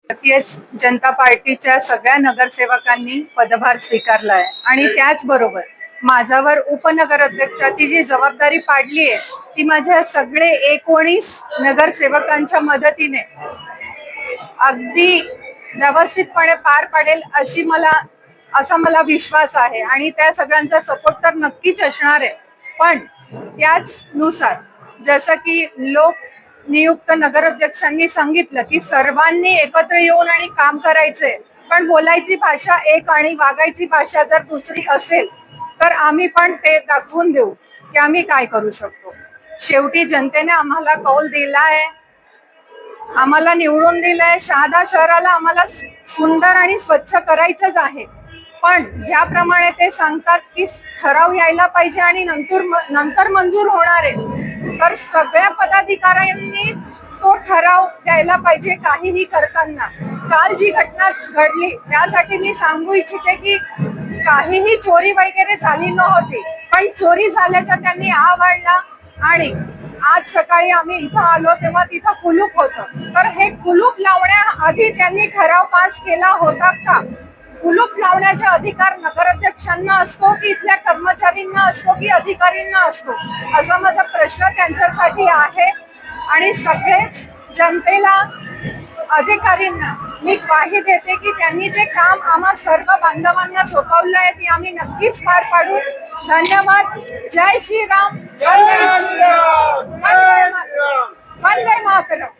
भारतीय जनता पार्टीच्या सगळ्या नगरसेवकांनी पदभार स्वीकारला आहे आणि त्याचबरोबर माझ्यावर उपनगर अध्यक्षाची जी जबाबदारी पाडली आहे ती माझ्या सगळे 19 नगरसेवकांच्या मदतीने अगदी व्यवस्थितपणे पार पाडेल असा मला विश्वास आहे आणि त्या सगळ्यांचा सपोर्ट तर नक्कीच असणार आहे। पण त्याच नुसार जसं की लोक नियुक्त नगराध्यक्षांनी सांगितलं की सर्वांनी एकत्र येऊन आणि काम करायचंय, पण बोलायची भाषा एक आणि वागायची भाषा जर दुसरी असेल तर आम्ही पण ते दाखवून देऊ की आम्ही काय करू शकतो। शेवटी जनतेने आम्हाला कौल दिलाय, आम्हाला निवडून दिलंय। शहादा शहराला आम्हाला सुंदर आणि स्वच्छ करायचंच आहे, पण ज्याप्रमाणे ते सांगतात की ठराव यायला पाहिजे आणि नंतर मंजूर होणार आहे, तर सगळ्या पदाधिकाऱ्यांनी तो ठराव द्यायला पाहिजे काहीही करताना। काल जी घटना घडली त्यासाठी मी सांगू इच्छिते की काहीही चोरी वगैरे झाली नव्हती, पण चोरी झाल्याचा त्यांनी आवडला आणि आज सकाळी आम्ही इथं आलो तेव्हा तिथं कुलूप होतं। तर हे कुलूप लावण्याआधी त्यांनी ठराव पास केला होता का? कुलूप लावण्याचा अधिकार नगराध्यक्षांना असतो की इथल्या कर्मचाऱ्यांना असतो की अधिकाऱ्यांना असतो, असा माझा प्रश्न त्यांच्यासाठी आहे। आणि सगळेच जनतेला, अधिकाऱ्यांना मी ग्वाही देते की त्यांनी जे काम आम्हा सर्व बांधवांना सोपवलं आहे ते आम्ही नक्कीच पार पाडू। धन्यवाद। जय श्रीराम, वंदे मातरम।